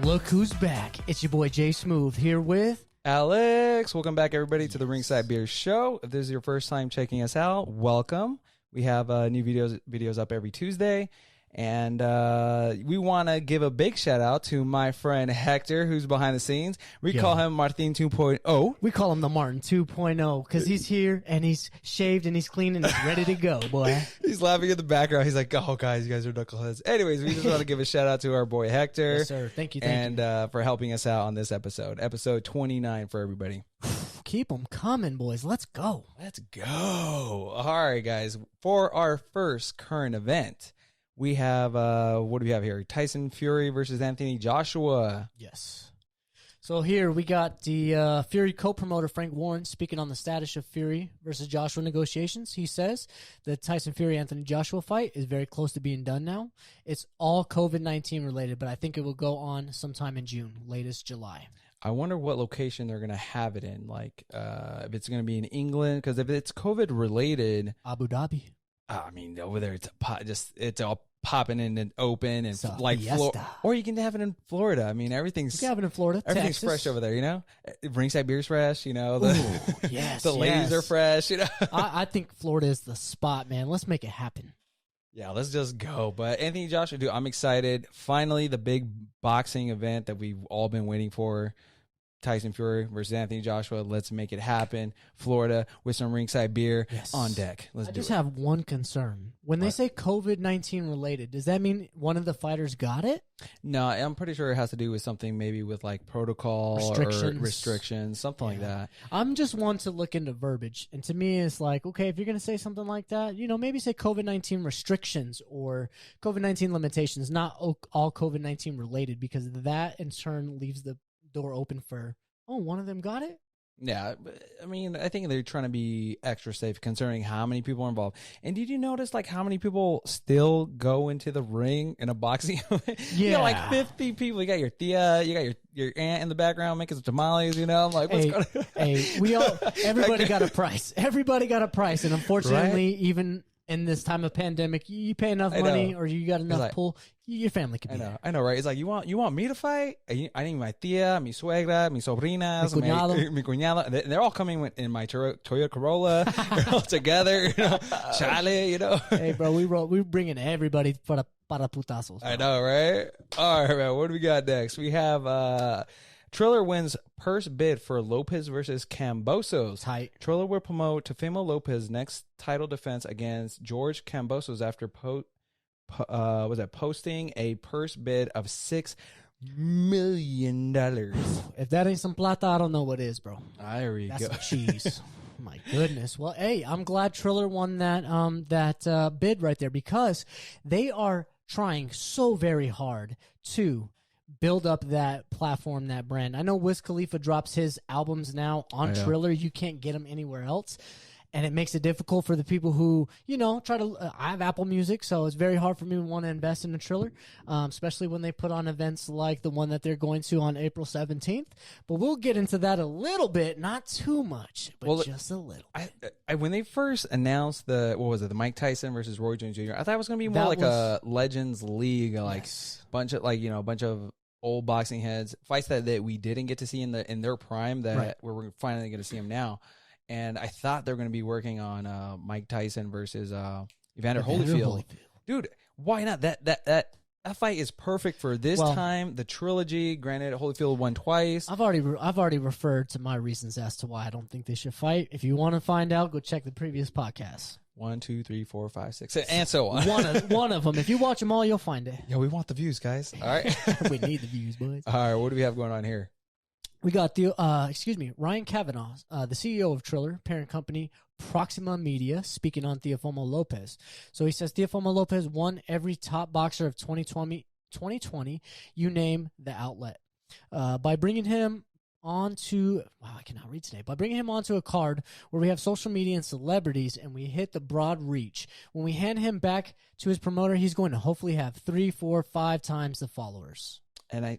Look who's back. It's your boy Jay Smooth here with Alex. Welcome back, everybody, to the Ringside Beer Show. If this is your first time checking us out, welcome. We have new videos up every Tuesday. And we want to give a big shout out to my friend Hector, who's behind the scenes. We call him Martin 2.0. We call him the Martin 2.0 because he's here and he's shaved and he's clean and he's ready to go, boy. He's laughing in the background. He's like, oh, guys, you guys are knuckleheads. Anyways, we just want to give a shout out to our boy Hector. Yes, sir. Thank you. And for helping us out on this episode. Episode 29 for everybody. Keep them coming, boys. Let's go. Let's go. All right, guys. For our first current event, we have, what do we have here? Tyson Fury versus Anthony Joshua. Yes. So here we got the Fury co-promoter Frank Warren speaking on the status of Fury versus Joshua negotiations. He says the Tyson Fury-Anthony Joshua fight is very close to being done now. It's all COVID-19 related, but I think it will go on sometime in June, latest July. I wonder what location they're going to have it in. Like, if it's going to be in England, because if it's COVID related, Abu Dhabi. I mean, over there, it's all popping in and open and So, like or you can have it in Florida. I mean, You can have it in Florida, everything's Texas. fresh over there. You know, Ringside beer's fresh. You know, Ooh, yes, the ladies are fresh. You know, I think Florida is the spot, man. Let's make it happen. yeah, let's just go. But Anthony Joshua, dude, I'm excited. Finally, the big boxing event that we've all been waiting for. Tyson Fury versus Anthony Joshua. Let's make it happen. Florida with some Ringside beer on deck. Let's do it. I just have one concern. When they say COVID-19 related, does that mean one of the fighters got it? No, I'm pretty sure it has to do with something maybe with like protocol or restrictions, something like that. I'm just one to look into verbiage. And to me, it's like, okay, if you're going to say something like that, you know, maybe say COVID-19 restrictions or COVID-19 limitations, not all COVID-19 related, because that in turn leaves the door open for, oh, one of them got it? Yeah, I mean, I think they're trying to be extra safe concerning how many people are involved. And did you notice, like, how many people still go into the ring in a boxing event? Yeah. You got, like, 50 people. You got your tia, you got your aunt in the background making some tamales, you know? I'm like, what's going on? Everybody got a price. Everybody got a price. And unfortunately, even in this time of pandemic, you pay enough money or you got enough pull, your family can be there. I know, right? It's like, you want me to fight? I need my tia, mi suegra, mi sobrinas, mi cuñado. They're all coming in my Toyota Corolla. They're all together, you know? Chale, you know? Hey, bro, we're bringing everybody para putazos. Bro. I know, right? All right, man. What do we got next? We have Triller wins purse bid for Lopez versus Kambosos. Tight. Triller will promote Teofimo Lopez's next title defense against George Kambosos after posting a purse bid of $6 million. If that ain't some plata, I don't know what is, bro. There we That's go. some cheese. My goodness. Well, hey, I'm glad Triller won that bid right there, because they are trying so very hard to build up that platform, that brand. I know Wiz Khalifa drops his albums now on Triller. You can't get them anywhere else. And it makes it difficult for the people who, you know, try to. I have Apple Music, so it's very hard for me to want to invest in a Triller, especially when they put on events like the one that they're going to on April 17th. But we'll get into that a little bit, not too much, but just a little bit. When they first announced the Mike Tyson versus Roy Jones Jr., I thought it was going to be more a Legends League, like bunch of old boxing heads, fights that we didn't get to see in their prime that we're finally going to see them now. And I thought they were going to be working on Mike Tyson versus Evander Holyfield. Dude, why not? That fight is perfect for this time. The trilogy. Granted, Holyfield won twice. I've already referred to my reasons as to why I don't think they should fight. If you want to find out, go check the previous podcast. 1, 2, 3, 4, 5, 6, and so on. One of them. If you watch them all, you'll find it. Yeah, we want the views, guys. All right. We need the views, boys. All right, what do we have going on here? We got Ryan Kavanaugh, the CEO of Triller, parent company Proxima Media, speaking on Teofimo Lopez. So he says Teofimo Lopez won every top boxer of 2020. You name the outlet. By bringing him onto a card where we have social media and celebrities, and we hit the broad reach. When we hand him back to his promoter, he's going to hopefully have 3, 4, 5 times the followers. And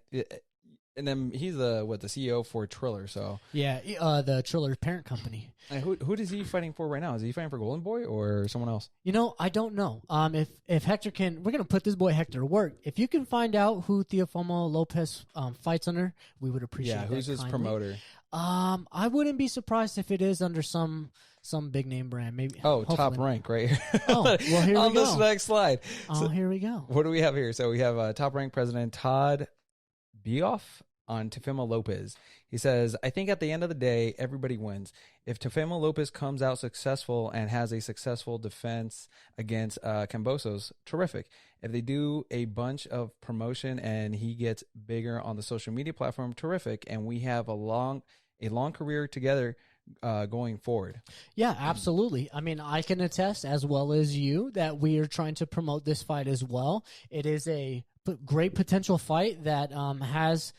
And then he's the CEO for Triller. So yeah, the Triller's parent company. And who is he fighting for right now? Is he fighting for Golden Boy or someone else? I don't know. If Hector can, we're gonna put this boy Hector to work. If you can find out who Teofimo Lopez fights under, we would appreciate. Yeah, who's his promoter? I wouldn't be surprised if it is under some big name brand. Maybe. Top Rank right here. Oh, well, here we go. On this next slide. So, here we go. What do we have here? So we have Top Rank President Todd Bioff on Teofimo Lopez. He says, I think at the end of the day, everybody wins. If Teofimo Lopez comes out successful and has a successful defense against Kambosos, terrific. If they do a bunch of promotion and he gets bigger on the social media platform, terrific. And we have a long career together going forward. Yeah, absolutely. I mean, I can attest as well as you that we are trying to promote this fight as well. It is a great potential fight that has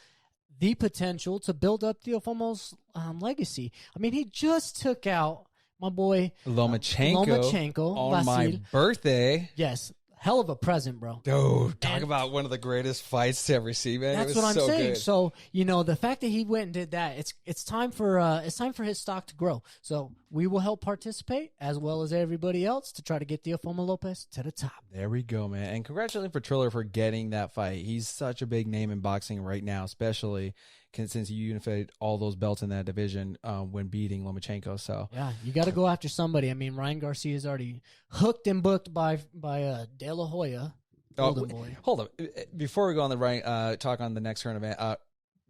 the potential to build up Teofimo's legacy. I mean, he just took out my boy Lomachenko on my birthday. Yes. Hell of a present, bro. Dude, talk about one of the greatest fights to ever see, man. That's what I'm saying. Good. So, the fact that he went and did that, it's time for his stock to grow. So we will help participate as well as everybody else to try to get Teofimo Lopez to the top. There we go, man. And congratulations for Triller for getting that fight. He's such a big name in boxing right now, especially since he unified all those belts in that division when beating Lomachenko. So yeah, you got to go after somebody. I mean, Ryan Garcia is already hooked and booked by De La Hoya. Hold up. Before we go on the talk on the next current event,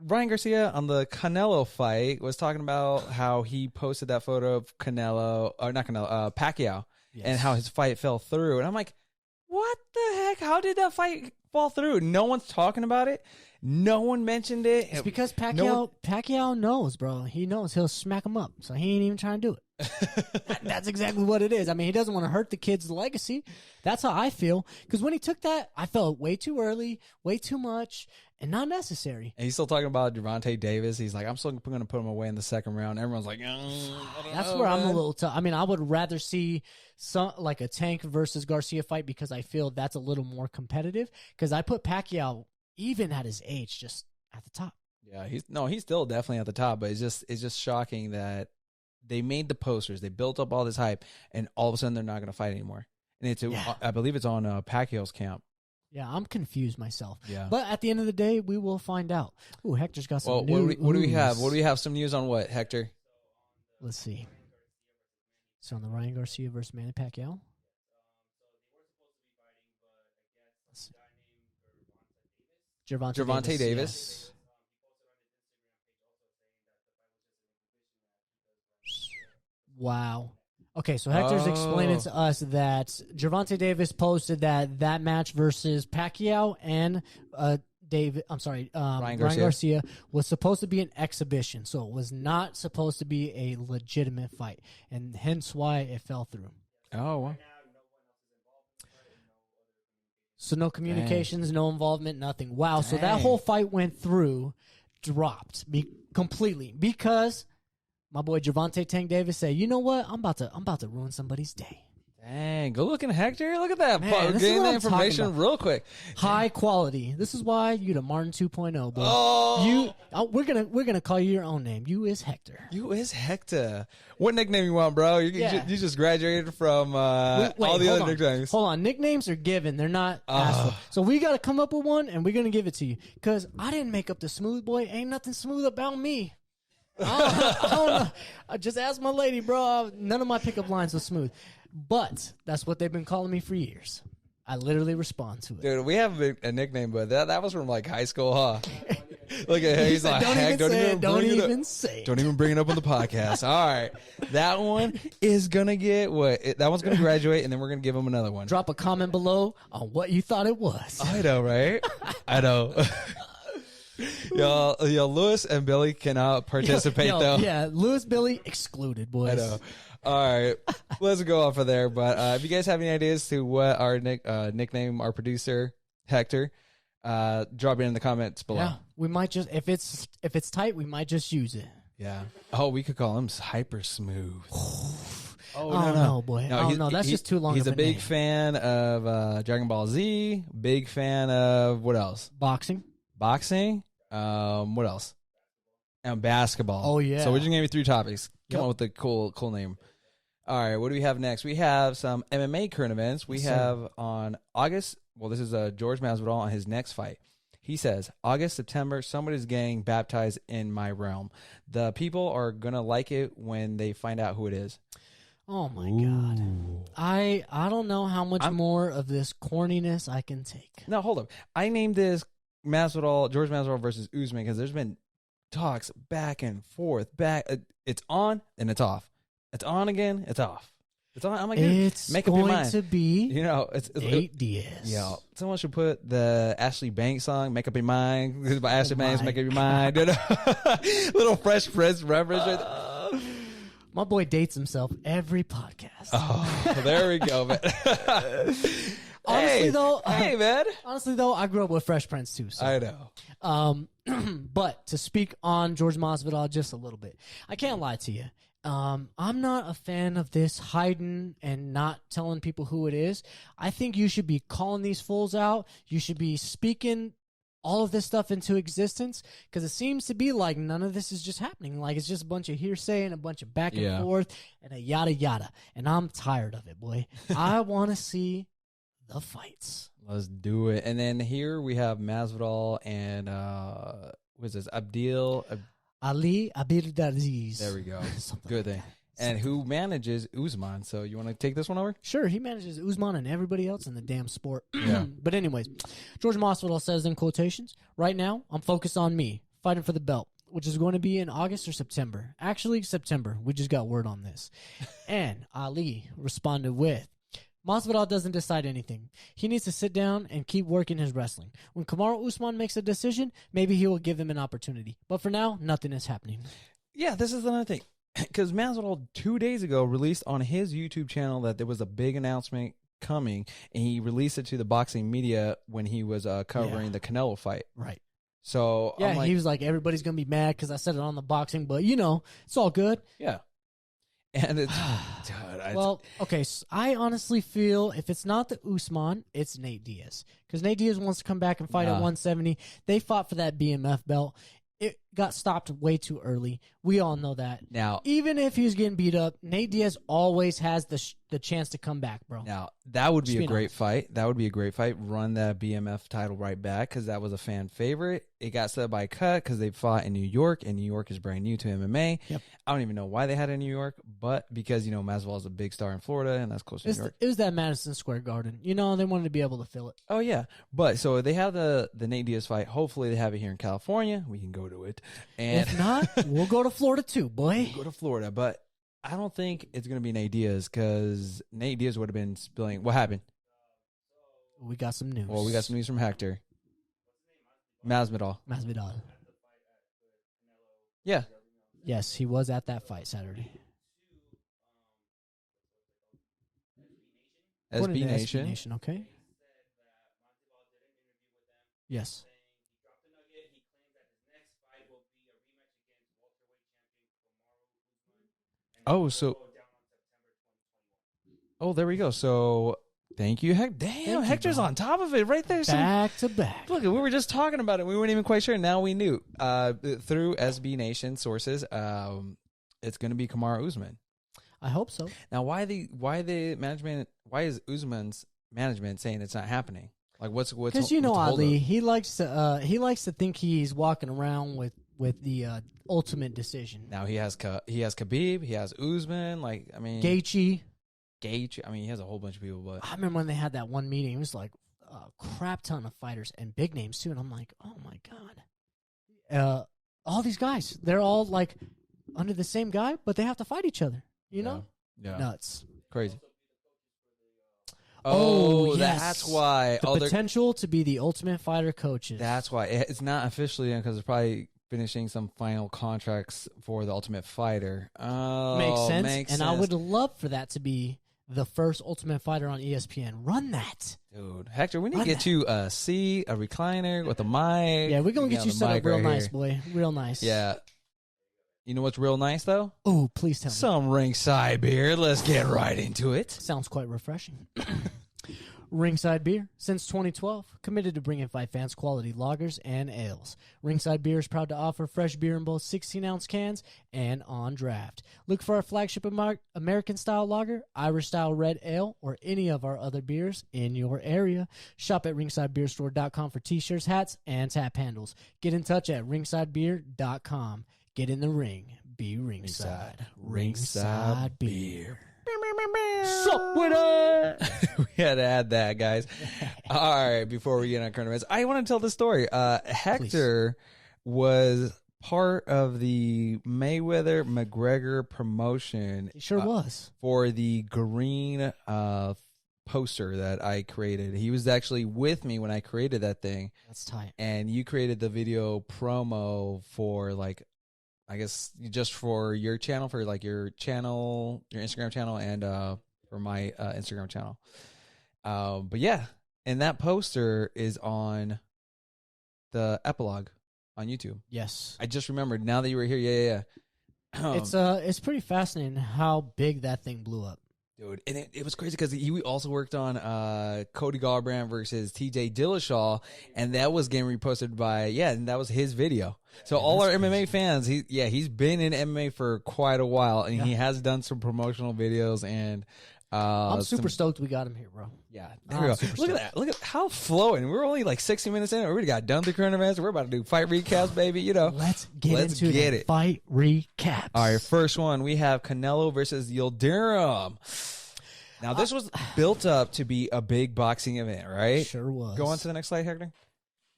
Ryan Garcia on the Canelo fight was talking about how he posted that photo of Pacquiao, yes, and how his fight fell through. And I'm like, what the heck? How did that fight fall through? No one's talking about it. No one mentioned it. It's because Pacquiao knows, bro. He knows he'll smack him up, so he ain't even trying to do it. That's exactly what it is. I mean, he doesn't want to hurt the kid's legacy. That's how I feel. Because when he took that, I felt way too early, way too much, and not necessary. And he's still talking about Gervonta Davis. He's like, I'm still going to put him away in the second round. Everyone's like, that's where I'm a little tough. I mean, I would rather see like a Tank versus Garcia fight because I feel that's a little more competitive. Because I put Pacquiao even at his age, just at the top. Yeah, he's still definitely at the top, but it's just shocking that they made the posters, they built up all this hype, and all of a sudden they're not going to fight anymore. And I believe it's on Pacquiao's camp. Yeah, I'm confused myself. Yeah, but at the end of the day, we will find out. Ooh, Hector's got some news. What do we have? What do we have? Some news on what, Hector? Let's see. So on the Ryan Garcia versus Manny Pacquiao. Gervonta Davis. Yes. Wow. Okay, so Hector's explaining to us that Gervonta Davis posted that match versus Pacquiao and Ryan Garcia was supposed to be an exhibition, so it was not supposed to be a legitimate fight, and hence why it fell through. Oh, wow. So no communications, no involvement, nothing. Wow. So that whole fight went through, dropped completely because my boy Gervonta Tank Davis said, "You know what? I'm about to ruin somebody's day." Dang, go looking, Hector. Look at that. Man, getting the information real quick. High quality. This is why you the Martin 2.0, boy. We're gonna call you your own name. You is Hector. You is Hector. What nickname you want, bro? You just graduated from all the other nicknames. Hold on. Nicknames are given. They're not asked for. So we got to come up with one, and we're going to give it to you. Because I didn't make up the smooth boy. Ain't nothing smooth about me. I don't know. I just asked my lady, bro. None of my pickup lines are smooth. But that's what they've been calling me for years. I literally respond to it. Dude, we have a nickname, but that was from like high school, huh? Look at him. He's like, don't even say it. Don't even bring it up on the podcast. All right. That one is going to get that one's going to graduate, and then we're going to give him another one. Drop a comment below on what you thought it was. I know, right? I know. Yo, Lewis and Billy cannot participate, though. Yeah, Lewis, Billy excluded, boys. I know. All right, let's go off of there. But if you guys have any ideas to what our nickname our producer Hector, drop it in the comments below. Yeah, we might just if it's tight, we might just use it. Yeah. Oh, we could call him Hyper Smooth. No, boy. No, that's just too long. He's a big name. fan of Dragon Ball Z. Big fan of what else? Boxing. What else? And basketball. Oh, yeah. So we're just gonna give you 3 topics. Come Yep. on with the cool name. All right, what do we have next? We have some MMA current events. We have on August. Well, this is George Masvidal on his next fight. He says, August, September, somebody's getting baptized in my realm. The people are going to like it when they find out who it is. Oh, my God. I don't know how much more of this corniness I can take. No, hold up. I named this George Masvidal versus Usman because there's been talks back and forth. It's on and it's off. It's on again, it's off. It's on. I'm like, it's make up your mind. to be, it's Nate Diaz. Yeah, someone should put the Ashley Banks song "Make Up Your Mind." This is by Ashley Banks. Make up your mind. Little Fresh Prince reference. My boy dates himself every podcast. Oh, there we go, man. Honestly, man. Honestly, though, I grew up with Fresh Prince too. So. I know. But to speak on George Masvidal just a little bit, I can't lie to you. I'm not a fan of this hiding and not telling people who it is. I think you should be calling these fools out. You should be speaking all of this stuff into existence because it seems to be like none of this is just happening. Like it's just a bunch of hearsay and a bunch of back and forth and a yada yada. And I'm tired of it, boy. I want to see the fights. Let's do it. And then here we have Masvidal and what is this? Ali Abdelaziz. There we go. Good thing. And who manages Usman? So you want to take this one over? Sure, he manages Usman and everybody else in the damn sport. Yeah. But anyways, George Masvidal says in quotations, right now, I'm focused on me, fighting for the belt, which is going to be in August or September. Actually, September. We just got word on this. And Ali responded with, Masvidal doesn't decide anything. He needs to sit down and keep working his wrestling. When Kamaru Usman makes a decision, maybe he will give him an opportunity. But for now, nothing is happening. Yeah, this is another thing. Because Masvidal 2 days ago released on his YouTube channel that there was a big announcement coming, and he released it to the boxing media when he was covering the Canelo fight. Right. So yeah, he was like, everybody's going to be mad because I said it on the boxing, but, it's all good. Yeah. And it's well, okay. So I honestly feel if it's not the Usman, it's Nate Diaz because Nate Diaz wants to come back and fight at 170. They fought for that BMF belt. It got stopped way too early. We all know that. Now, even if he was getting beat up, Nate Diaz always has the chance to come back, bro. Now, that would be a great fight. That would be a great fight. Run that BMF title right back because that was a fan favorite. It got set by cut because they fought in New York, and New York is brand new to MMA. Yep. I don't even know why they had it in New York, but because, Masvidal is a big star in Florida, and that's close to New York. It was that Madison Square Garden. They wanted to be able to fill it. Oh, yeah. But so they have the Nate Diaz fight. Hopefully they have it here in California. We can go to it. And if not, we'll go to Florida too, boy. We'll go to Florida, but I don't think it's going to be Nate Diaz because Nate Diaz would have been spilling. What happened? We got some news. Well, we got some news from Hector. Masvidal. Yeah. Yes, he was at that fight Saturday. SB Nation. SB Nation, okay. Yes. There we go. So, thank you, Hector. Damn, Hector's on top of it right there. Back to back. Look, we were just talking about it. We weren't even quite sure. Now we knew. Through SB Nation sources, it's going to be Kamaru Usman. I hope so. Now, why is Usman's management saying it's not happening? Like, what's because Ali, he likes to think he's walking around with the ultimate decision. Now he has Khabib, he has Usman, Gaethje. I mean, he has a whole bunch of people. But I remember when they had that one meeting, it was like a crap ton of fighters and big names too, and I'm like, oh my god, all these guys, they're all like under the same guy, but they have to fight each other. Yeah. Nuts, crazy. Oh, yes. That's why the potential to be the Ultimate Fighter coaches. That's why it's not officially in because it's probably finishing some final contracts for the Ultimate Fighter. Oh, makes sense. I would love for that to be the first Ultimate Fighter on ESPN. Run that, dude. Hector, we need to get you a seat, a recliner with a mic. Yeah, we're gonna get you set up real nice, boy. Real nice. Yeah. You know what's real nice though? Oh, please tell me. Some Ringside beer. Let's get right into it. Sounds quite refreshing. Ringside Beer, since 2012, committed to bringing fight fans quality lagers and ales. Ringside Beer is proud to offer fresh beer in both 16-ounce cans and on draft. Look for our flagship American-style lager, Irish-style red ale, or any of our other beers in your area. Shop at ringsidebeerstore.com for t-shirts, hats, and tap handles. Get in touch at ringsidebeer.com. Get in the ring. Be ringside. Ringside Beer. Sup with it? We had to add that, guys. All right, before we get on current events, I want to tell the story. Hector was part of the Mayweather-McGregor promotion. He sure was. For the green poster that I created. He was actually with me when I created that thing. That's tight. And you created the video promo for, like, I guess just for your channel, for like your channel, your Instagram channel, and for my Instagram channel. But yeah, and that poster is on the epilogue on YouTube. Yes. I just remembered now that you were here. Yeah. It's pretty fascinating how big that thing blew up. Dude, and it was crazy because he also worked on Cody Garbrandt versus Tj Dillashaw, and that was getting reposted by, and that was his video. So all our MMA fans, he's been in MMA for quite a while, and he has done some promotional videos, and I'm super stoked we got him here, bro. Yeah, there we go. Look at that. Look at how flowing. We're only like 60 minutes in. We already got done the current events. We're about to do fight recaps, baby. You know, let's get into it. Fight recaps. All right, first one, we have Canelo versus Yildirim. Now, this was built up to be a big boxing event, right? Sure was. Go on to the next slide, Hector.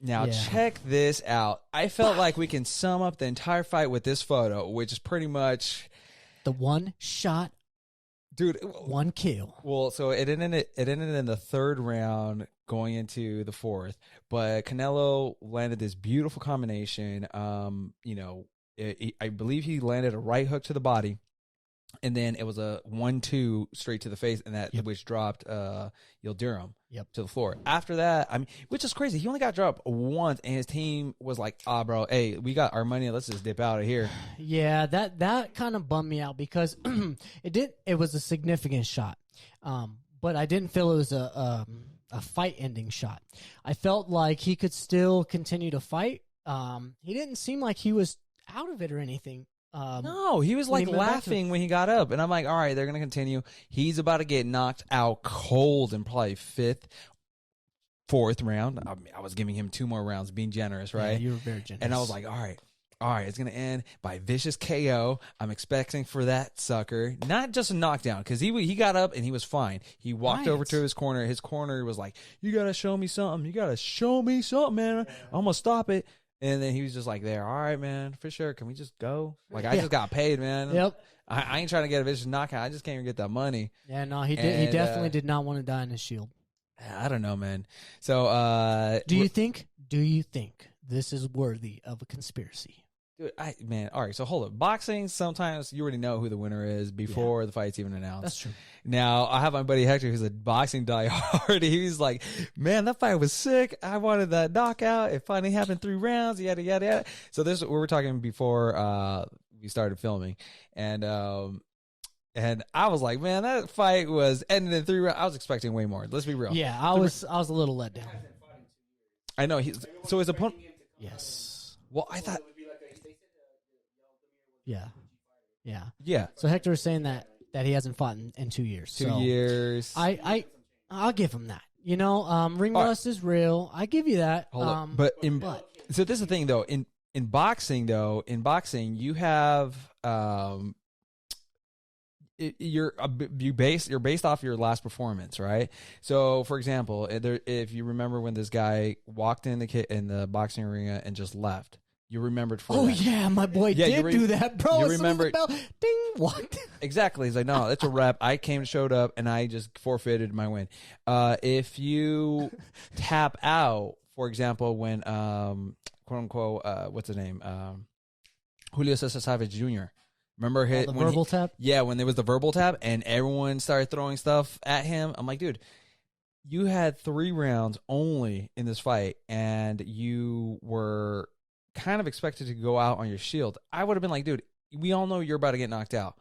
Now, check this out. I felt like we can sum up the entire fight with this photo, which is pretty much the one shot, dude, one kill. Well, so it ended in the third round, going into the fourth. But Canelo landed this beautiful combination. I believe he landed a right hook to the body. And then it was a 1-2 straight to the face, and that which dropped Yildirim to the floor. After that, I mean, which is crazy. He only got dropped once, and his team was like, bro, hey, we got our money. Let's just dip out of here. Yeah, that kind of bummed me out because it was a significant shot. But I didn't feel it was a fight-ending shot. I felt like he could still continue to fight. He didn't seem like he was out of it or anything. No, he was like laughing when he got up, and I'm like, all right, they're gonna continue. He's about to get knocked out cold in probably fourth round. I was giving him 2 more rounds, being generous, right? Yeah, you were very generous. And I was like, all right, it's gonna end by vicious KO. I'm expecting for that sucker, not just a knockdown, because he got up and he was fine. He walked over to his corner. His corner was like, you gotta show me something. You gotta show me something, man. I'm gonna stop it. And then he was just like there, all right, man, for sure. Can we just go? Like, I just got paid, man. Yep. I ain't trying to get a vicious knockout. I just can't even get that money. Yeah, no, he did. He definitely did not want to die in his shield. I don't know, man. So, do you think this is worthy of a conspiracy? Dude, all right, so hold up. Boxing, sometimes you already know who the winner is before the fight's even announced. That's true. Now, I have my buddy Hector, who's a boxing diehard. He's like, man, that fight was sick. I wanted that knockout. It finally happened 3 rounds, yada, yada, yada. So this, we were talking before we started filming. And I was like, man, that fight was ended in 3 rounds. I was expecting way more. Let's be real. Yeah, I was a little let down. I know. So his opponent. Yes. Well, I thought. Yeah. So Hector is saying that he hasn't fought in 2 years. 2 years. I'll give him that. You know, ring rust is real. I give you that. So this is the thing though. In boxing, you have you're based off your last performance, right? So, for example, if you remember when this guy walked in the boxing arena and just left. You remembered for that. Yeah, my boy did do that, bro. You remember? Ding, what? Exactly. He's like, no, it's a rep. I showed up, and I just forfeited my win. If you tap out, for example, when quote unquote, what's his name, Julio Cesar Chavez Jr. Remember the verbal tap? Yeah, when there was the verbal tap, and everyone started throwing stuff at him. I'm like, dude, you had 3 rounds only in this fight, and you were kind of expected to go out on your shield. I would have been like, dude, we all know you're about to get knocked out.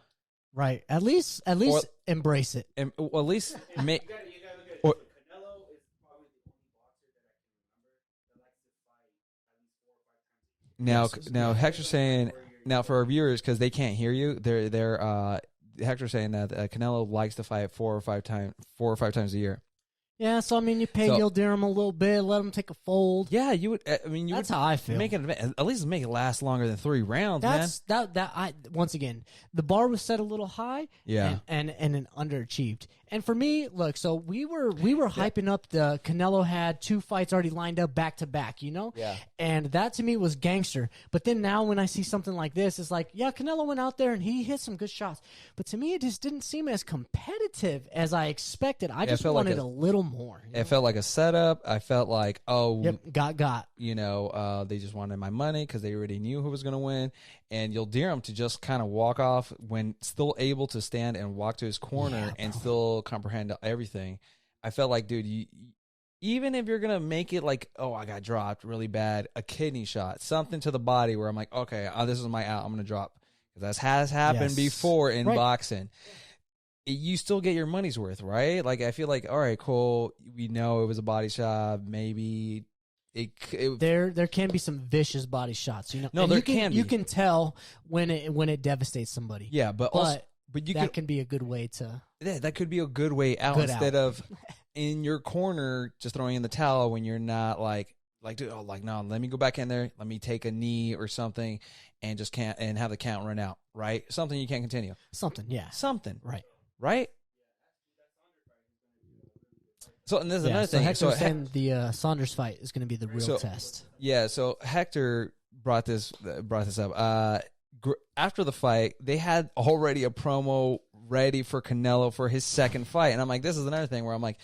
Right. At least embrace it. At least make. Now Hector's saying, now for our viewers, because they can't hear you, Hector's saying that Canelo likes to fight 4 or 5 times a year. Yeah, so I mean, you pay Yildirim a little bit, let him take a fold. Yeah, you would. I mean, that's how I feel. Make it at least make it last longer than 3 rounds. Once again, the bar was set a little high. Yeah, and underachieved. And for me, look, so we were hyping up the Canelo had 2 fights already lined up back to back, you know? Yeah. And that to me was gangster. But then now when I see something like this, it's like, yeah, Canelo went out there and he hit some good shots. But to me, it just didn't seem as competitive as I expected. I just wanted a little more. It felt like a setup. I felt like, got. You know, they just wanted my money because they already knew who was going to win. And Yildirim to just kind of walk off when still able to stand and walk to his corner and still comprehend everything. I felt like, dude, even if you're going to make it like, oh, I got dropped really bad, a kidney shot, something to the body where I'm like, okay, this is my out, I'm going to drop. Because that has happened before in boxing. You still get your money's worth, right? Like, I feel like, all right, cool, we know it was a body shot, maybe... There can be some vicious body shots, you know. No, there can be. You can tell when it devastates somebody. Yeah, but that can be a good way to. Yeah, that could be a good way out instead of in your corner just throwing in the towel when you're not like dude, no, let me go back in there, let me take a knee or something, and just and have the count run out, right? Something you can't continue. Something, right. So, and there's another thing. Hector saying the Saunders fight is going to be the real test. Yeah, so Hector brought this up. After the fight, they had already a promo ready for Canelo for his second fight. And I'm like, this is another thing where I'm like...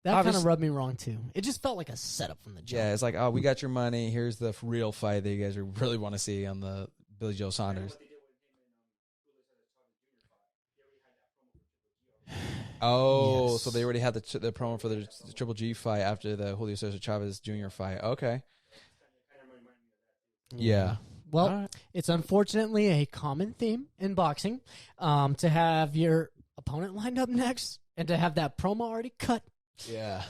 That kind of rubbed me wrong, too. It just felt like a setup from the jump. Yeah, it's like, oh, we got your money. Here's the real fight that you guys really want to see on the Billy Joe Saunders. Oh, yes. So they already had the promo for the Triple G fight after the Julio Cesar Chavez Jr. fight. Okay. Yeah. Well, It's unfortunately a common theme in boxing to have your opponent lined up next and to have that promo already cut. Yeah.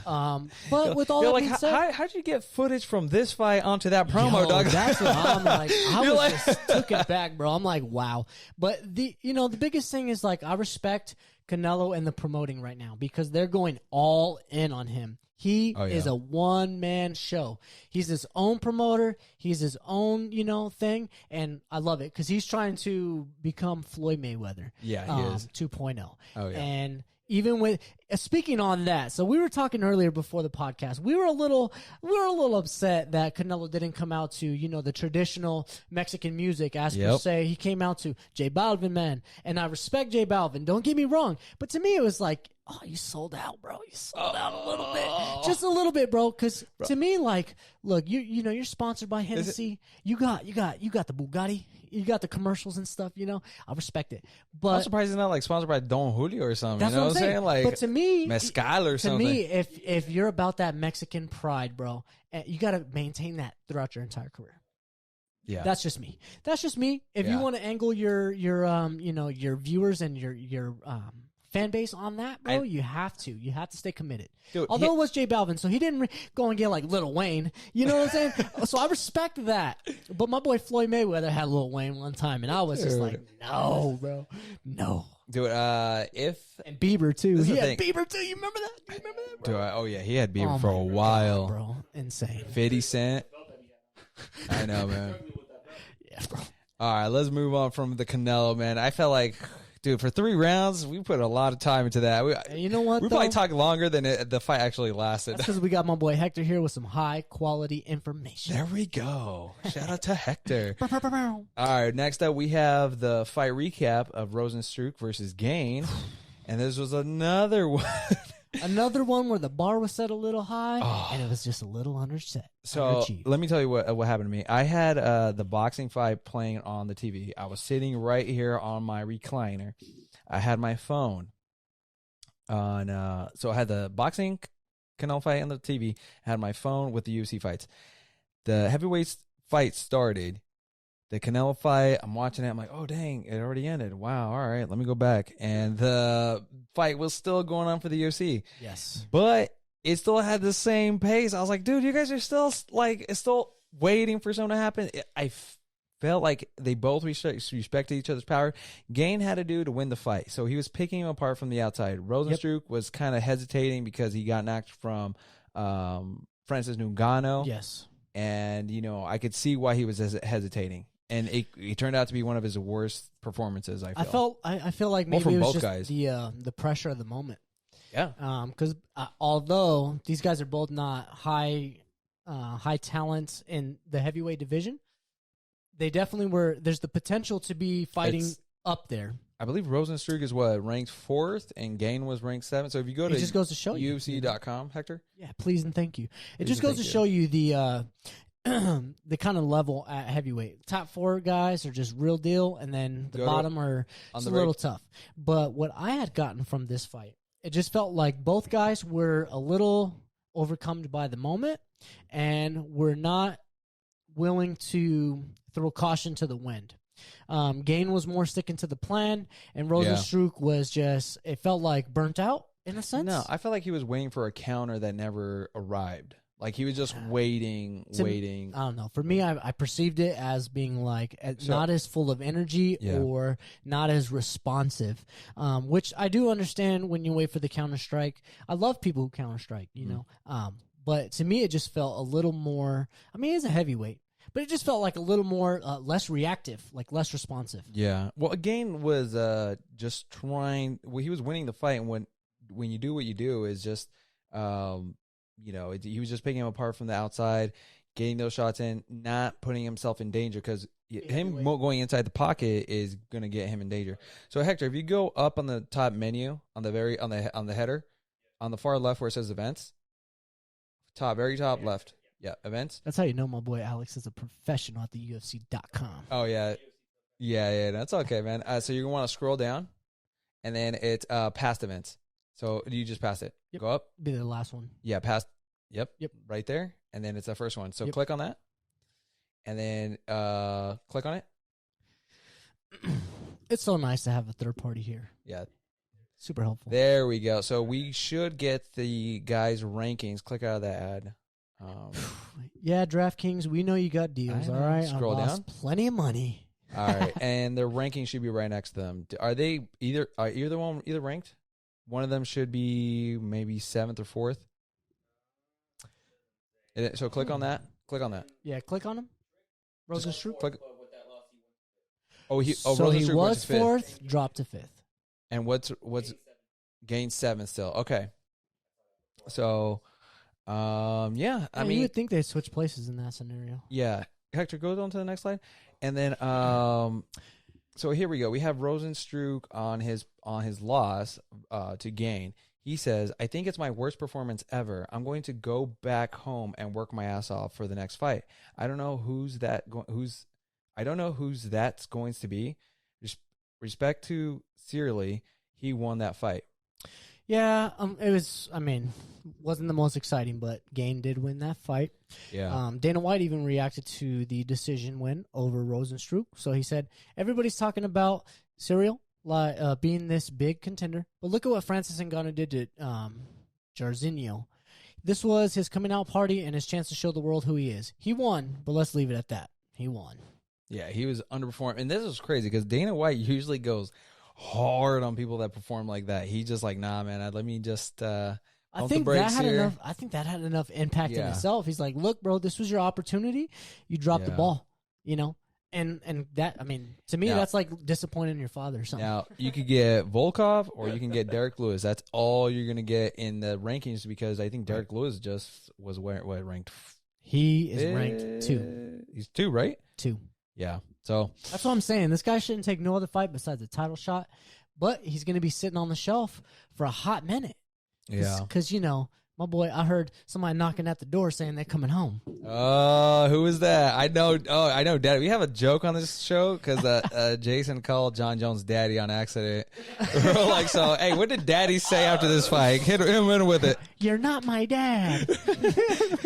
But with all that being said, how'd you get footage from this fight onto that promo, dog? That's what I'm like. Just took it back, bro. I'm like, wow. But the biggest thing is like I respect Canelo and the promoting right now because they're going all in on him. He is a one-man show. He's his own promoter. He's his own, thing. And I love it because he's trying to become Floyd Mayweather. Yeah, he is. 2.0. Oh, yeah. And even with speaking on that, so we were talking earlier before the podcast. We were a little upset that Canelo didn't come out to the traditional Mexican music as per se. He came out to J Balvin, man, and I respect J Balvin. Don't get me wrong, but to me it was like, oh, you sold out, bro. You sold out a little bit, just a little bit, bro. Because to me, like, look, you're sponsored by Hennessy. You got the Bugatti. You got the commercials and stuff. I respect it. But I'm surprised it's not like sponsored by Don Julio or something. That's what I'm saying. Like, but to me, mezcal or something. To me, if you're about that Mexican pride, bro, you got to maintain that throughout your entire career. Yeah, that's just me. If you want to angle your viewers and your fan base on that, bro, you have to stay committed. Dude, although it was J Balvin, so he didn't go and get like Lil Wayne. You know what I'm saying? So I respect that. But my boy Floyd Mayweather had Lil Wayne one time, and I was just like, no, bro, no. Dude, and Bieber too. He had Bieber too. You remember that? Bro? Dude, he had Bieber for a while, God, bro. Insane. 50 Cent. I know, man. Yeah, bro. All right, let's move on from the Canelo, man. I felt like, dude, for 3 rounds, we put a lot of time into that. You know what? We probably talked longer than the fight actually lasted. That's because we got my boy Hector here with some high quality information. There we go. Shout out to Hector. All right, next up we have the fight recap of Rozenstruik versus Gane, and this was another one. Another one where the bar was set a little high, and it was just a little underset. So let me tell you what happened to me. I had the boxing fight playing on the TV. I was sitting right here on my recliner. I had my phone on. So I had the boxing Canelo fight on the TV. I had my phone with the UFC fights. The heavyweight fight started. The Canelo fight, I'm watching it. I'm like, oh, dang, it already ended. Wow, all right, let me go back. And the fight was still going on for the UFC. Yes. But it still had the same pace. I was like, dude, you guys are still, like, it's still waiting for something to happen. I felt like they both respected each other's power. Gane had to do to win the fight, so he was picking him apart from the outside. Rozenstruik was kind of hesitating because he got knocked from Francis Ngannou. Yes, and I could see why he was hesitating, and it turned out to be one of his worst performances. I feel like maybe it was just guys. The pressure of the moment. Yeah, because although these guys are both not high talents in the heavyweight division, they definitely were. There's the potential to be fighting up there. I believe Rozenstruik is ranked 4th, and Gane was ranked 7th. So if you go to just goes to show UFC.com, Hector. Yeah, please and thank you. It just goes to show you the the kind of level at heavyweight. Top 4 guys are just real deal, and then the bottom are a little tough. But what I had gotten from this fight, it just felt like both guys were a little overcome by the moment, and were not willing to throw caution to the wind. Gane was more sticking to the plan, and Rozenstruik was just, it felt like burnt out in a sense. No, I felt like he was waiting for a counter that never arrived. Like he was just waiting. I don't know. For me, I perceived it as being like not as full of energy or not as responsive, which I do understand when you wait for the counter strike. I love people who counter strike, but to me, it just felt a little more. I mean, he's a heavyweight. But it just felt like a little more less reactive, like less responsive. Yeah. Well, Gane was just trying. Well, he was winning the fight, and when you do what you do is just, he was just picking him apart from the outside, getting those shots in, not putting himself in danger because him going inside the pocket is going to get him in danger. So Hector, if you go up on the top menu on the header, on the far left where it says events, very top left. Yeah, events. That's how you know my boy Alex is a professional at the UFC.com. Oh, yeah. Yeah, that's okay, man. So you're going to want to scroll down, and then it's past events. So you just passed it. Yep. Go up. Be the last one. Yeah, past. Yep. Right there. And then it's the first one. So click on that, and then click on it. It's so nice to have a third party here. Yeah. Super helpful. There we go. So we should get the guys' rankings. Click out of that ad. Yeah, DraftKings, we know you got deals, all right? Scroll down. Plenty of money. All right, and their ranking should be right next to them. Are they either ranked? One of them should be maybe 7th or 4th. So click on that. Click on that. Yeah, click on him. Rozenstruik. Click. So he Rozenstruik was 4th, dropped to 5th. And what's Gane 7th still? Okay. So. I mean, you would think they'd switch places in that scenario. Yeah, Hector, go on to the next slide, and then so here we go. We have Rozenstruik on his loss to Gane. He says, "I think it's my worst performance ever. I'm going to go back home and work my ass off for the next fight. I don't know who's that's going to be. Respect to Cyrilli, he won that fight." Yeah, it was, wasn't the most exciting, but Gane did win that fight. Yeah. Dana White even reacted to the decision win over Rozenstruik. So he said, everybody's talking about Cyril being this big contender, but look at what Francis Ngannou did to Jairzinho. This was his coming out party and his chance to show the world who he is. He won, but let's leave it at that. He won. Yeah, he was underperforming. And this is crazy because Dana White usually goes hard on people that perform like that. He just like, nah, man, let me just I think that had enough impact in itself. He's like, look, bro, this was your opportunity. You dropped the ball, And that, to me, that's like disappointing your father or something. Now, you could get Volkov or you can get Derek Lewis. That's all you're going to get in the rankings because I think Derek Lewis just was ranked. He is ranked 2. He's 2, right? 2. Yeah. So that's what I'm saying. This guy shouldn't take no other fight besides a title shot, but he's going to be sitting on the shelf for a hot minute. Yeah. Because, my boy, I heard somebody knocking at the door saying they're coming home. Who is that? I know, Daddy. We have a joke on this show because Jason called John Jones Daddy on accident. We're like, so, hey, what did Daddy say after this fight? Hit him in with it. You're not my dad.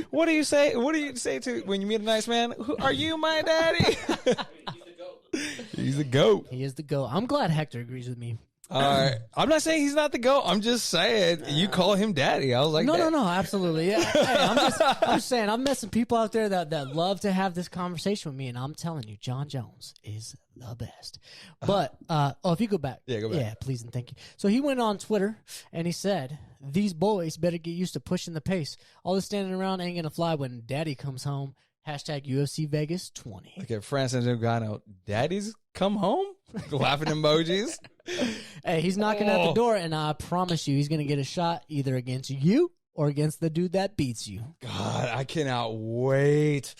What do you say? What do you say to when you meet a nice man? Are you my daddy? He's the GOAT. He is the GOAT. I'm glad Hector agrees with me. All right. I'm not saying he's not the GOAT. I'm just saying you call him daddy. I was like, no, absolutely. Yeah. Hey, I'm just saying, I've met some people out there that love to have this conversation with me, and I'm telling you, John Jones is the best. But if you go back, go back. Yeah, please and thank you. So he went on Twitter and he said, "These boys better get used to pushing the pace. All this standing around ain't gonna fly when Daddy comes home." Hashtag UFC Vegas 20. Okay, Francis Ngannou, daddy's come home? Laughing emojis. Hey, he's knocking at the door, and I promise you he's going to get a shot either against you or against the dude that beats you. God, I cannot wait.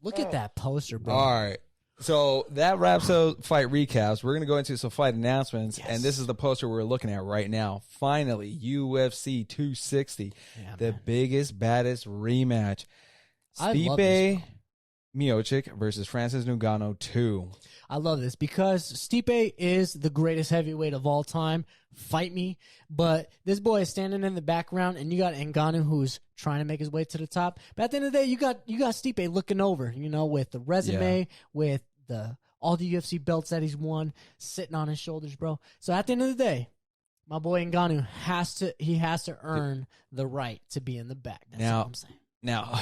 Look at that poster, bro. All right. So that wraps up fight recaps. We're going to go into some fight announcements, and this is the poster we're looking at right now. Finally, UFC 260, the biggest, baddest rematch. Stipe Miocic versus Francis Ngannou 2. I love this because Stipe is the greatest heavyweight of all time. Fight me. But this boy is standing in the background, and you got Ngannou who's trying to make his way to the top. But at the end of the day, you got Stipe looking over, with the resume, with all the UFC belts that he's won sitting on his shoulders, bro. So at the end of the day, my boy Ngannou has to earn the right to be in the back. That's what I'm saying. Now,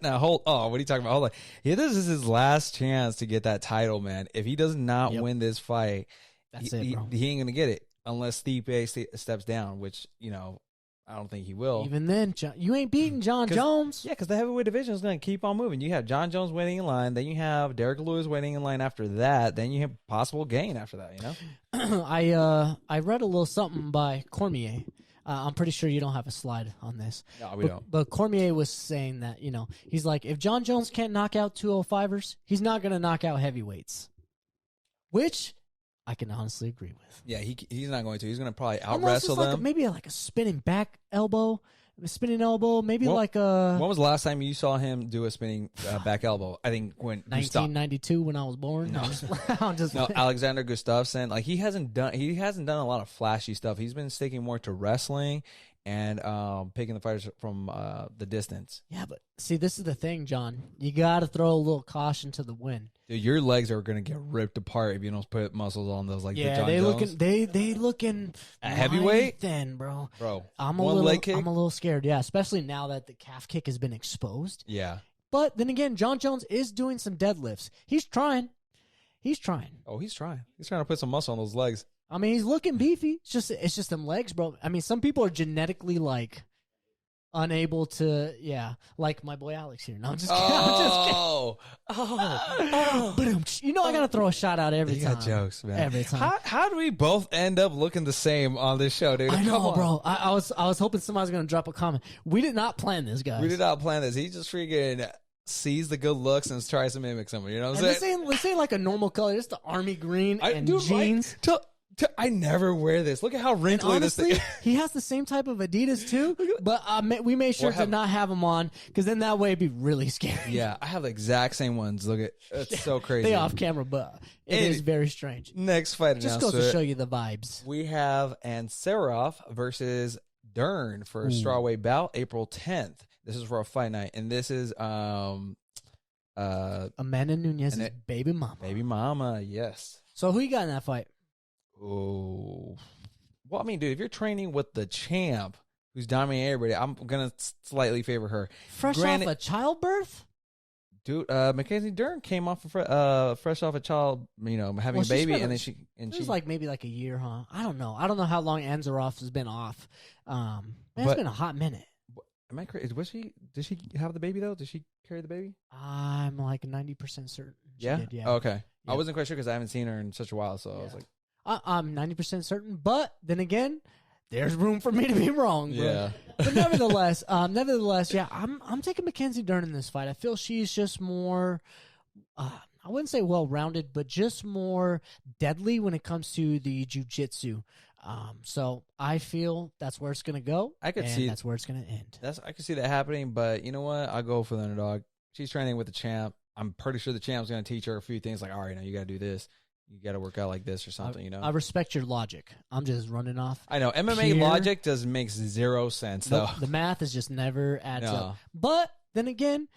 what are you talking about? Hold on. Yeah, this is his last chance to get that title, man. If he does not win this fight, that's it, bro. He ain't going to get it unless Stipe steps down, which, I don't think he will. Even then, you ain't beating John Jones. Yeah, because the heavyweight division is going to keep on moving. You have John Jones waiting in line. Then you have Derek Lewis waiting in line after that. Then you have possible Gane after that, I read a little something by Cormier. I'm pretty sure you don't have a slide on this. No, we don't. But Cormier was saying that, he's like, if John Jones can't knock out 205ers, he's not going to knock out heavyweights. Which I can honestly agree with. Yeah, he's not going to. He's going to probably out-wrestle them. Maybe like a spinning back elbow, maybe when When was the last time you saw him do a spinning back elbow? I think when 1992 when I was born. No, Alexander Gustafsson. Like he hasn't done a lot of flashy stuff. He's been sticking more to wrestling and picking the fighters from the distance. Yeah, but see, this is the thing, John. You got to throw a little caution to the wind. Dude, your legs are gonna get ripped apart if you don't put muscles on those. Like the John Jones. They looking heavyweight thin, bro. I'm leg kick? I'm a little scared. Yeah, especially now that the calf kick has been exposed. Yeah. But then again, John Jones is doing some deadlifts. He's trying. Oh, he's trying. He's trying to put some muscle on those legs. I mean, he's looking beefy. It's just them legs, bro. I mean, some people are genetically unable to, like my boy Alex here. No, I'm just kidding. I gotta throw a shot out every time. You got jokes, man. Every time. How do we both end up looking the same on this show, dude? I know, bro. I was hoping somebody's gonna drop a comment. We did not plan this, guys. We did not plan this. He just freaking sees the good looks and tries to mimic someone. You know what I'm saying? This ain't like a normal color. It's the army green and jeans. I never wear this. Look at how wrinkly honestly, this thing. He has the same type of Adidas too, but we made sure to not have them on because then that way it'd be really scary. Yeah, I have the exact same ones. Look at it's so crazy. They off camera, but it is very strange. Next fight just announcement. goes to show you the vibes. We have Ansarov versus Dern for a strawweight bout, April 10th. This is for a fight night, and this is Amanda Nunez's baby mama. Baby mama, yes. So who you got in that fight? Oh, well, I mean, dude, if you're training with the champ who's dominating everybody, I'm gonna slightly favor her. Fresh off a childbirth, dude. Mackenzie Dern came off fresh off a child, having a baby, and then she was like maybe like a year, huh? I don't know how long Ansarov has been off. It's been a hot minute. Am I crazy? Did she have the baby though? Did she carry the baby? I'm like 90% certain. She did, yeah. Oh, okay. Yeah. I wasn't quite sure because I haven't seen her in such a while, so I was like. I'm 90% certain, but then again, there's room for me to be wrong, bro. Yeah. But nevertheless, yeah, I'm taking Mackenzie Dern in this fight. I feel she's just more, I wouldn't say well-rounded, but just more deadly when it comes to the jiu-jitsu. So I feel that's where it's gonna go. That's where it's gonna end. I can see that happening, but you know what? I'll go for the underdog. She's training with the champ. I'm pretty sure the champ's gonna teach her a few things, like, all right, now you gotta do this. You got to work out like this or something, I respect your logic. I'm just running off. I know. MMA logic makes zero sense, though. The math is just never adds up. But then again,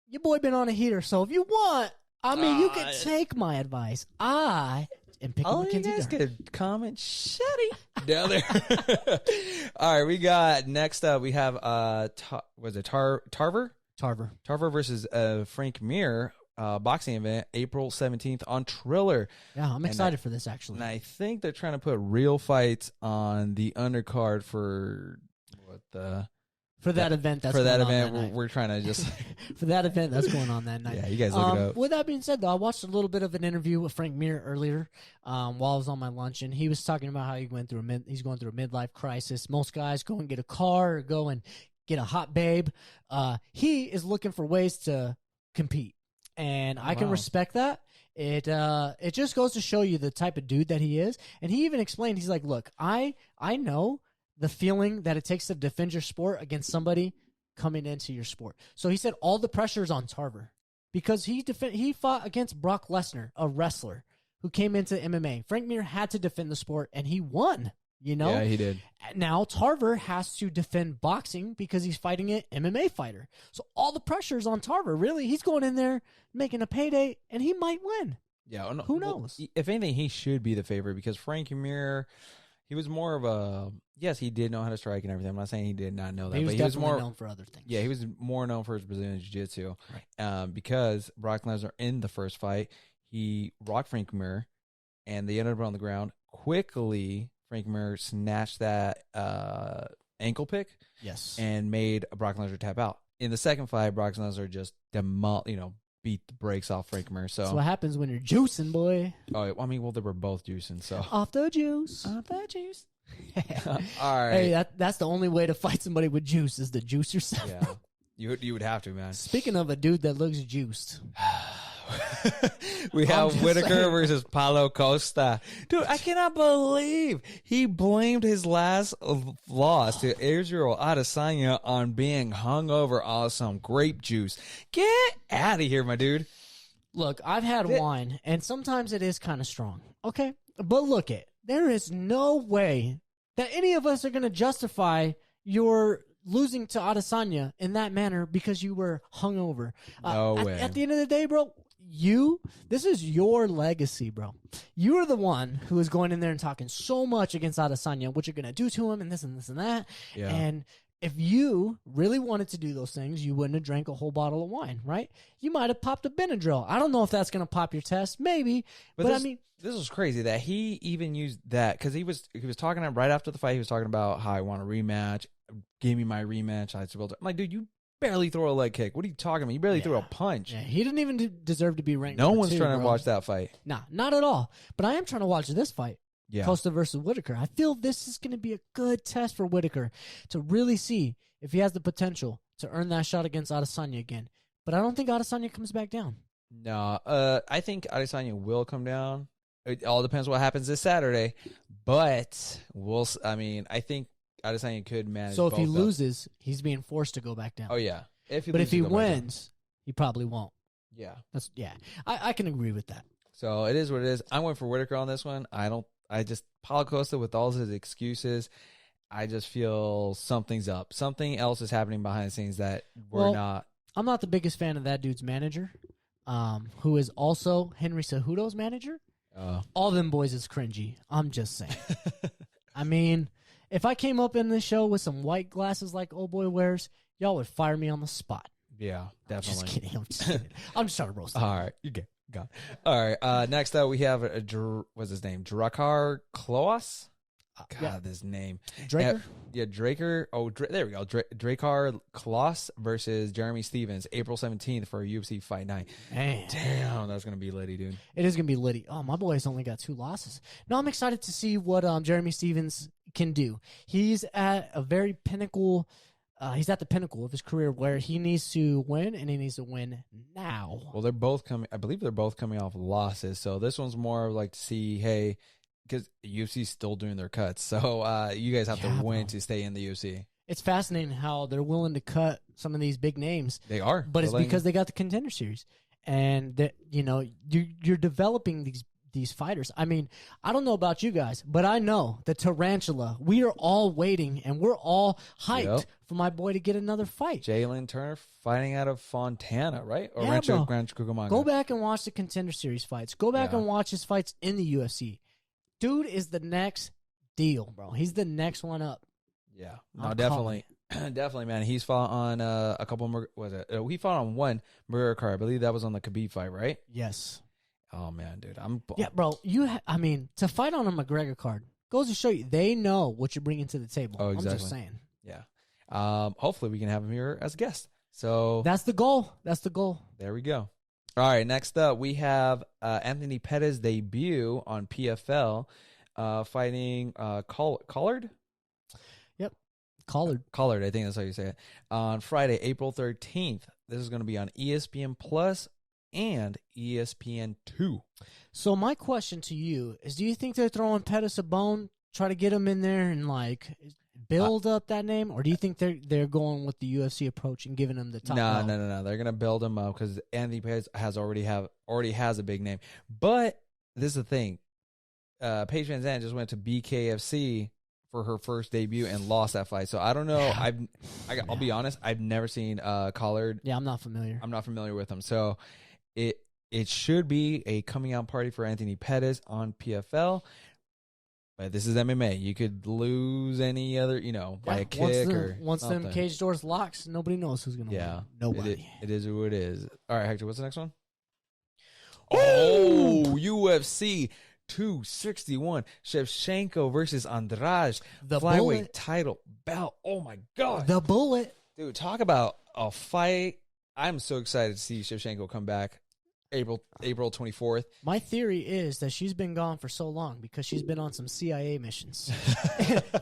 your boy been on a heater, so if you want, you can take my advice. I and pick Oh, you guys could comment shitty down there. All right, we got next up. We have was it Tarver versus Frank Mir boxing event April 17th on Triller. Yeah, I'm excited for this actually. And I think they're trying to put real fights on the undercard for that event. We're trying to just for that event that's going on that night. Yeah, you guys look it up. With that being said, though, I watched a little bit of an interview with Frank Mir earlier while I was on my lunch, and he was talking about how he's going through a midlife crisis. Most guys go and get a car or go and get a hot babe. He is looking for ways to compete, and I can respect that. It just goes to show you the type of dude that he is. And he even explained, he's like, look, I know the feeling that it takes to defend your sport against somebody coming into your sport. So he said all the pressure is on Tarver because he fought against Brock Lesnar, a wrestler who came into MMA. Frank Mir had to defend the sport, and he won. You know? Yeah, he did. Now Tarver has to defend boxing because he's fighting an MMA fighter. So all the pressure is on Tarver. Really, he's going in there making a payday, and he might win. Yeah, who knows? Well, if anything, he should be the favorite because Frank Mir, he was more of a he did know how to strike and everything. I'm not saying he did not know that, but he was more known for other things. Yeah, he was more known for his Brazilian Jiu-Jitsu. Right. Because Brock Lesnar in the first fight, he rocked Frank Mir, and they ended up on the ground quickly. Frank Mir snatched that ankle pick, and made Brock Lesnar tap out. In the second fight, Brock Lesnar just beat the brakes off Frank Mir. So that's what happens when you're juicing, boy. Oh, I mean, they were both juicing. So off the juice. All right. Hey, that's the only way to fight somebody with juice is to juice yourself. Yeah, you would have to, man. Speaking of a dude that looks juiced. We have Whitaker versus Paulo Costa. Dude, I cannot believe he blamed his last loss to Israel Adesanya on being hungover on some grape juice. Get out of here, my dude. Look, I've had wine, and sometimes it is kind of strong. Okay? But look there is no way that any of us are going to justify your losing to Adesanya in that manner because you were hungover. No way. At the end of the day, bro, this is your legacy, bro. You are the one who is going in there and talking so much against Adesanya, what you're going to do to him and this and this and that. Yeah. And if you really wanted to do those things, you wouldn't have drank a whole bottle of wine, right? You might have popped a Benadryl. I don't know if that's going to pop your test. Maybe. But I mean, this was crazy that he even used that because he was talking right after the fight. He was talking about how I want a rematch. Give me my rematch. I'm like, dude, you barely throw a leg kick. What are you talking about? You barely threw a punch. Yeah, he didn't even deserve to be ranked. No one's trying to watch that fight. Nah, not at all. But I am trying to watch this fight. Yeah. Costa versus Whitaker. I feel this is going to be a good test for Whitaker to really see if he has the potential to earn that shot against Adesanya again. But I don't think Adesanya comes back down. No, I think Adesanya will come down. It all depends what happens this Saturday. But I think Adesanya could manage. So if he loses, he's being forced to go back down. Oh yeah. If he wins, he probably won't. Yeah. I can agree with that. So it is what it is. I went for Whitaker on this one. Paulo Costa with all his excuses, I just feel something's up. Something else is happening behind the scenes that we're not. I'm not the biggest fan of that dude's manager, who is also Henry Cejudo's manager. All them boys is cringy. I'm just saying. I mean, if I came up in this show with some white glasses like old boy wears, y'all would fire me on the spot. Yeah, definitely. I'm just kidding. I'm just trying to roast him. All right, you got it. All right, next up we have what's his name? Dracar Kloss. God, this name. Dracar? Yeah, Dracar. Oh, there we go. Dracar Kloss versus Jeremy Stevens, April 17th for UFC Fight Night. Man. Damn, that's going to be litty, dude. It is going to be litty. Oh, my boy's only got 2 losses. No, I'm excited to see what Jeremy Stevens can do. He's at a very pinnacle. He's at the pinnacle of his career where he needs to win, and he needs to win now. Well, they're both coming. I believe they're both coming off losses. So this one's more like to see, hey, because UFC's still doing their cuts. So you guys have to win to stay in the UFC. It's fascinating how they're willing to cut some of these big names. They are. But it's because they got the Contender Series. And, you're developing these these fighters. I mean, I don't know about you guys, but I know the tarantula. We are all waiting, and we're all hyped for my boy to get another fight. Jalen Turner fighting out of Fontana, right? Or Yeah, Rancho bro. Cucamonga. Go back and watch the Contender Series fights. Go back and watch his fights in the UFC. Dude is the next deal, bro. He's the next one up. Yeah, no, definitely. Definitely, man. He's fought on a couple of, he fought on one McGregor card. I believe that was on the Khabib fight, right? Yes. Oh, man, dude. Yeah, bro. I mean, to fight on a McGregor card goes to show you they know what you're bringing to the table. Oh, exactly. I'm just saying. Yeah. Hopefully we can have him here as a guest. So that's the goal. That's the goal. There we go. All right, next up we have Anthony Pettis' debut on PFL, fighting Collard. Collard, I think that's how you say it. On Friday, April 13th. This is going to be on ESPN Plus and ESPN2. So my question to you is, do you think they're throwing Pettis a bone, try to get him in there and like build up that name, or do you think they're going with the UFC approach and giving him the top? No. They're going to build him up because Anthony Pettis already has a big name. But this is the thing. Paige Van Zandt just went to BKFC for her first debut and lost that fight. So I don't know. I'll be honest. I've never seen Collard. Yeah, I'm not familiar. I'm not familiar with him. So it should be a coming out party for Anthony Pettis on PFL. But this is MMA. You could lose any other, by a kick or once something. them cage doors locks, nobody knows who's going to win. Nobody. It is who it is. All right, Hector, what's the next one? Oh, UFC 261, Shevchenko versus Andrade, the flyweight bullet. title belt. Oh my God, the bullet, dude! Talk about a fight. I'm so excited to see Shevchenko come back, April 24th. My theory is that she's been gone for so long because she's been on some CIA missions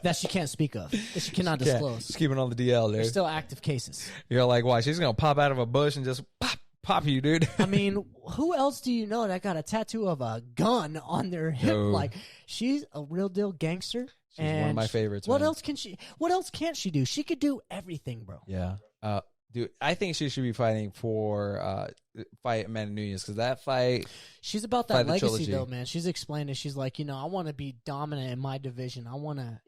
that she can't speak of, that she cannot disclose. She's keeping on the DL, dude. They're still active cases. You're like, why? She's gonna pop out of a bush and just pop you, dude. I mean, who else do you know that got a tattoo of a gun on their hip? No. Like, she's a real deal gangster. She's one of my favorites. What man. else can she? What else can't she do? She could do everything, bro. Yeah. Dude, I think she should be fighting for fight Manny Nunez because that fight. She's about that legacy, though, man. She's explained it. She's like, I want to be dominant in my division. I want to,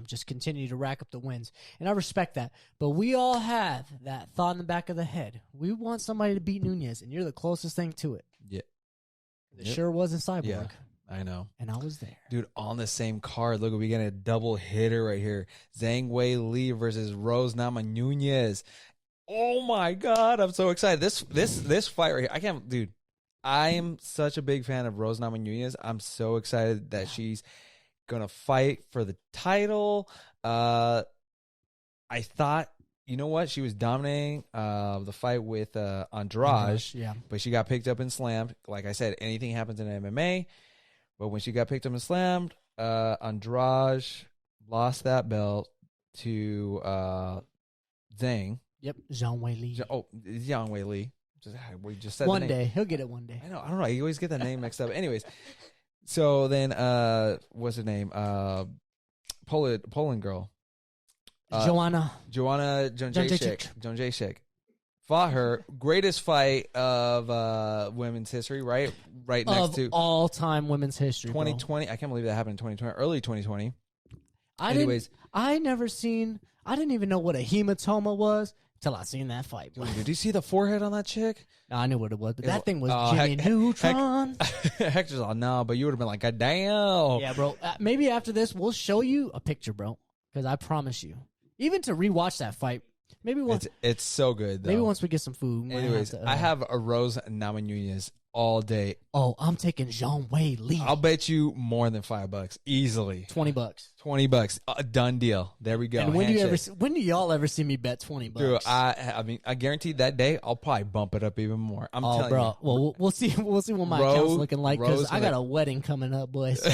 just continue to rack up the wins. And I respect that. But we all have that thought in the back of the head. We want somebody to beat Nunez, and you're the closest thing to it. Yeah. It sure was in Cyborg. Yeah, I know. And I was there. Dude, on the same card, look, we got a double hitter right here. Zhang Wei Lee versus Rose Nama Nunez. Oh, my God. I'm so excited. This fight right here, I can't, dude. I am such a big fan of Rose Nama Nunez. I'm so excited that she's gonna fight for the title. I thought, you know what, she was dominating the fight with Andrade, but she got picked up and slammed. Like I said, anything happens in MMA. But when she got picked up and slammed, Andrade lost that belt to Zhang. Yep, Zhang Wei Lee. Zhang Wei Lee. We just said one day he'll get it. One day. I don't know. You always get that name mixed up. Anyways. So then, what's her name? Poland girl. Joanna Jędrzejczyk fought her. Greatest fight of women's history, right? Right next to all-time women's history. 2020. Bro. I can't believe that happened in 2020. Early 2020. I didn't even know what a hematoma was till I seen that fight. Dude, did you see the forehead on that chick? No, I knew what it was, but that thing was Jimmy Neutron. Hector's like, no, but you would have been like, God damn. Yeah, bro. Maybe after this, we'll show you a picture, bro. Because I promise you, even to rewatch that fight, maybe once. It's so good, though. Maybe once we get some food. Anyways, I have a Rose Nama Nunez all day. Oh, I'm taking Zhang Wei Lee. I'll bet you more than $5 easily. $20. $20, a done deal. There we go. And when do y'all ever see me bet $20? Dude, I mean, I guarantee that day I'll probably bump it up even more. I'm telling you. Well, we'll see what my account's looking like because I got a wedding coming up, boy. So.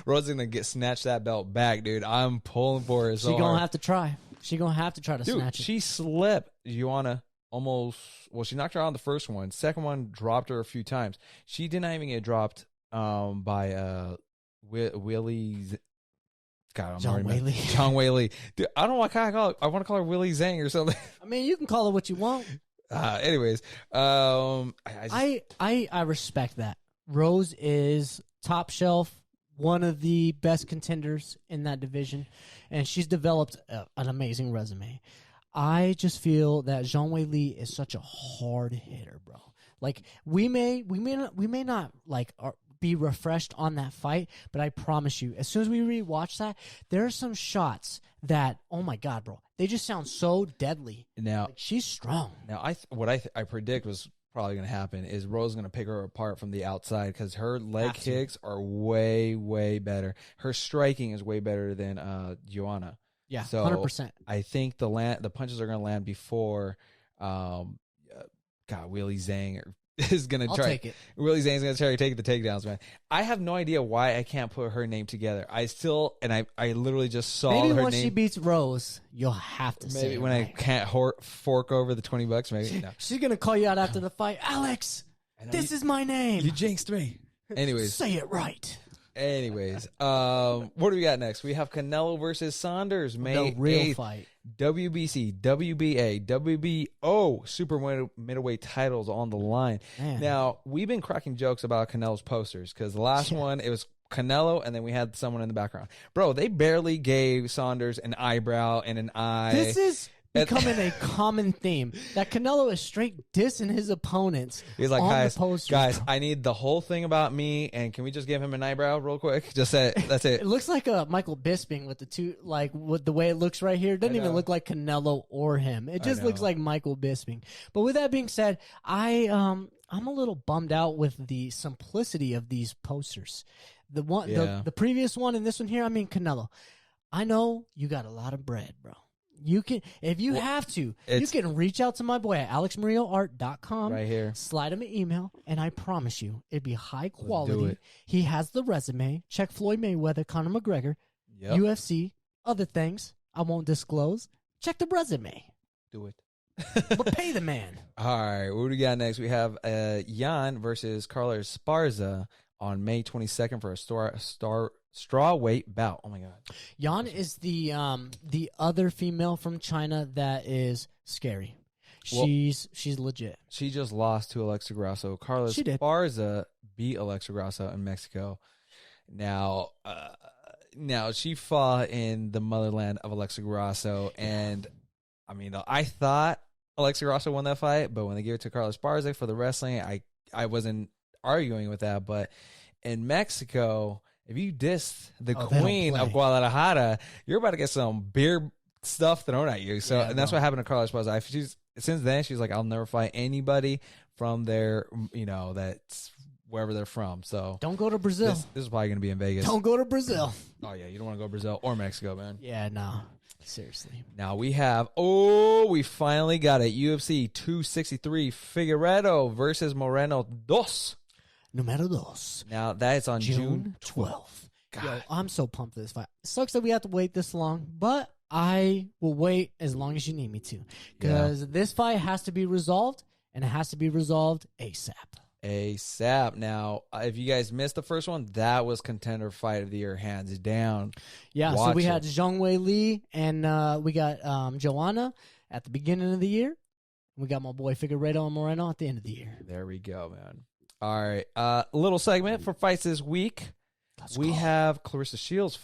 Rose is gonna snatch that belt back, dude. I'm pulling for her. She gonna have to try. She gonna have to try to snatch it. She slipped. Joanna almost. Well, she knocked her out on the first one. Second one dropped her a few times. She did not even get dropped by Willie's. God, Zhang Wei Lee. Dude, I don't want to call her. I want to call her Willie Zhang or something. I mean, you can call her what you want. Anyways, I respect that. Rose is top shelf, one of the best contenders in that division, and she's developed an amazing resume. I just feel that Wei Lee is such a hard hitter, bro. Like we may not like be refreshed on that fight, but I promise you, as soon as we rewatch that, there are some shots that, oh my god, bro, they just sound so deadly. Now like, she's strong. Now I predict was probably going to happen is Rose going to pick her apart from the outside because her leg kicks are way better. Her striking is way better than Joanna. Yeah, so 100%. I think the punches are going to land before. Willie Zhang is going to try. Take it. Willie Zhang's going to try to take the takedowns, man. I have no idea why I can't put her name together. I literally just saw maybe her name. Once she beats Rose, you'll have to say maybe it when right. I can't fork over the $20. Maybe no. She's gonna call you out after the fight, Alex. This is my name. You jinxed me. Anyways, say it right. Anyways, what do we got next? We have Canelo versus Saunders, May the real 8th. Fight. WBC, WBA, WBO super middleweight titles on the line. Man. Now, we've been cracking jokes about Canelo's posters because the last one, it was Canelo, and then we had someone in the background. Bro, they barely gave Saunders an eyebrow and an eye. This is becoming a common theme that Canelo is straight dissing his opponents. He's like, on guys, I need the whole thing about me, and can we just give him an eyebrow real quick? Just say it. That's it. It looks like a Michael Bisping with the two, like with the way it looks right here. It doesn't even look like Canelo or him. It just looks like Michael Bisping. But with that being said, I'm a little bummed out with the simplicity of these posters. The one, the previous one, and this one here. I mean, Canelo. I know you got a lot of bread, bro. You can, if you have to, you can reach out to my boy at alexmarioart.com. Right here. Slide him an email, and I promise you, it'd be high quality. do it. He has the resume. Check Floyd Mayweather, Conor McGregor, UFC, other things I won't disclose. Check the resume. Do it. But pay the man. All right, what do we got next? We have Jan versus Carla Esparza on May 22nd for a strawweight bout. Oh my god. Yan is the other female from China that is scary. She's legit. She just lost to Alexa Grasso. Carla Esparza beat Alexa Grasso in Mexico. Now she fought in the motherland of Alexa Grasso, and I mean, I thought Alexa Grasso won that fight, but when they gave it to Carla Esparza for the wrestling, I wasn't arguing with that. But in Mexico, if you diss the queen of Guadalajara, you're about to get some beer stuff thrown at you. So, and that's what happened to Carla Esparza. Since then, she's like, I'll never fight anybody from there, that's wherever they're from. So don't go to Brazil. This is probably going to be in Vegas. Don't go to Brazil. Oh, yeah. You don't want to go to Brazil or Mexico, man. Yeah, no. Seriously. Now we we finally got it. UFC 263, Figueiredo versus Moreno dos. Numero dos. Now that is on June 12th. Yo, I'm so pumped for this fight. It sucks that we have to wait this long, but I will wait as long as you need me to. Because this fight has to be resolved, and it has to be resolved ASAP. Now, if you guys missed the first one, that was contender fight of the year, hands down. Yeah, so we had Wei Lee, and we got Joanna at the beginning of the year. We got my boy Figueiredo and Moreno at the end of the year. There we go, man. All right, little segment for fights this week. We have Clarissa Shields.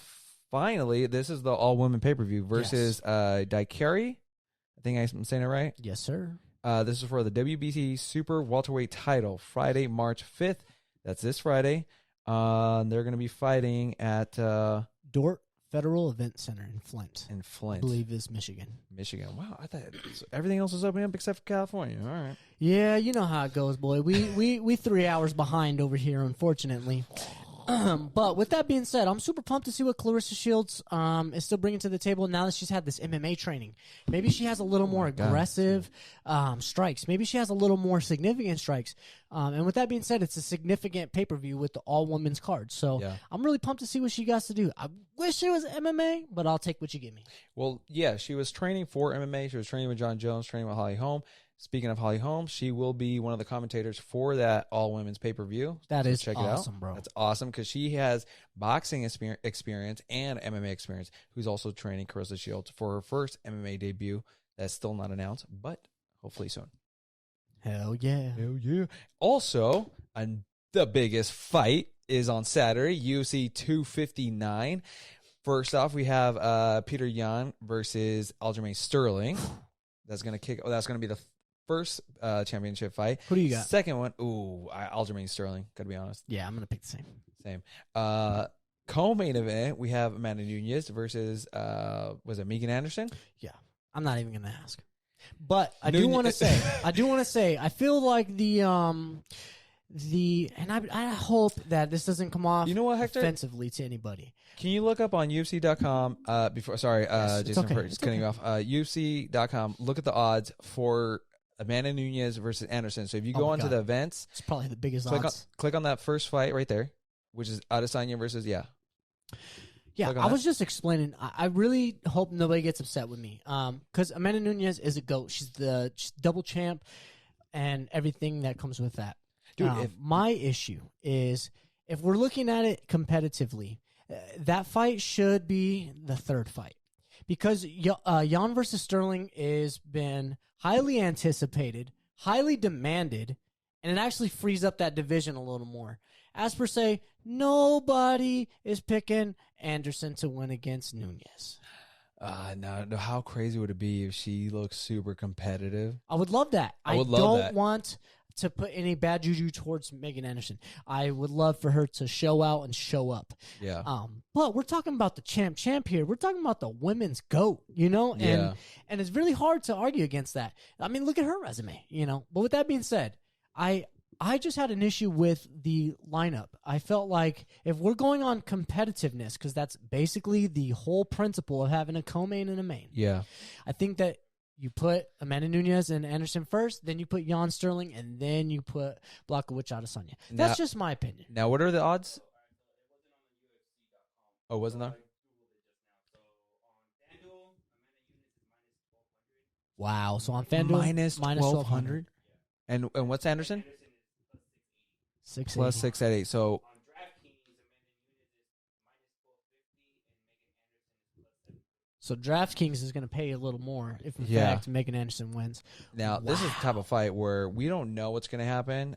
Finally, this is the all-women pay-per-view versus Dracar. I think I'm saying it right. Yes, sir. This is for the WBC Super Welterweight title, Friday, March 5th. That's this Friday. They're going to be fighting at Dort Federal Event Center in Flint. I believe is Michigan. Wow, I thought everything else was open up except for California. All right. Yeah, you know how it goes, boy. We 3 hours behind over here, unfortunately. But with that being said, I'm super pumped to see what Clarissa Shields is still bringing to the table now that she's had this MMA training. Maybe she has a little more aggressive strikes. Maybe she has a little more significant strikes. And with that being said, it's a significant pay-per-view with the all-women's card. So I'm really pumped to see what she got to do. I wish it was MMA, but I'll take what you give me. Well, yeah, she was training for MMA. She was training with John Jones, training with Holly Holm. Speaking of Holly Holm, she will be one of the commentators for that all-women's pay-per-view. That is check awesome, it out. Bro. That's awesome because she has boxing experience and MMA experience, who's also training Clarissa Shields for her first MMA debut. That's still not announced, but hopefully soon. Hell yeah. Hell yeah. Also, The biggest fight is on Saturday, UFC 259. First off, we have Peter Yan versus Aljamain Sterling. That's gonna be the first championship fight. Who do you got? Second one, Aljamain Sterling. Gotta be honest. Yeah, I'm gonna pick the same. Same. Co-main event, we have Amanda Nunez versus was it Megan Anderson? Yeah, I'm not even gonna ask. But I do want to say, I feel like and I hope that this doesn't come off, you know what, Hector? offensively to anybody. Can you look up on UFC.com before? Sorry, Yes, Jason, okay. for just cutting you off. UFC.com. Look at the odds for Amanda Nunez versus Anderson. So if you go onto the events, it's probably the biggest odds. Click on that first fight right there, which is Adesanya versus Yeah, I was just explaining. I really hope nobody gets upset with me. Because Amanda Nunez is a GOAT. She's double champ and everything that comes with that. Dude, my issue is if we're looking at it competitively, that fight should be the third fight. Because Yan versus Sterling has been highly anticipated, highly demanded, and it actually frees up that division a little more. As per se, nobody is picking Anderson to win against Nunez. No, how crazy would it be if she looks super competitive? I would love that. I don't want to put any bad juju towards Megan Anderson. I would love for her to show out and show up. Yeah. But we're talking about the champ here. We're talking about the women's GOAT, you know? And it's really hard to argue against that. I mean, look at her resume, you know? But with that being said, I just had an issue with the lineup. I felt like if we're going on competitiveness, because that's basically the whole principle of having a co-main and a main. Yeah. I think that you put Amanda Nunez and Anderson first, then you put Yan Sterling, and then you put Blachowicz Adesanya. That's just my opinion. Now, what are the odds? Oh, wasn't there? Wow. So on FanDuel, minus 1,200. And what's Anderson? 680. Plus 680. So DraftKings is going to pay you a little more if, in fact, Megan Anderson wins. Now, this is the type of fight where we don't know what's going to happen.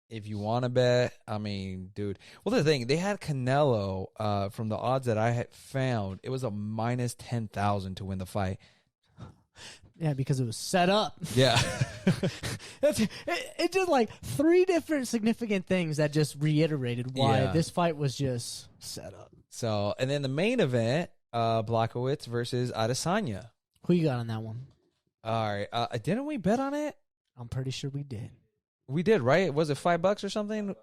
If you want to bet, I mean, dude. Well, the thing, they had Canelo from the odds that I had found. It was a minus 10,000 to win the fight. Yeah, because it was set up. Yeah. It did like three different significant things that just reiterated why this fight was just set up. So, and then the main event, Blachowicz versus Adesanya. Who you got on that one? All right. Didn't we bet on it? I'm pretty sure we did. We did, right? Was it $5 or something?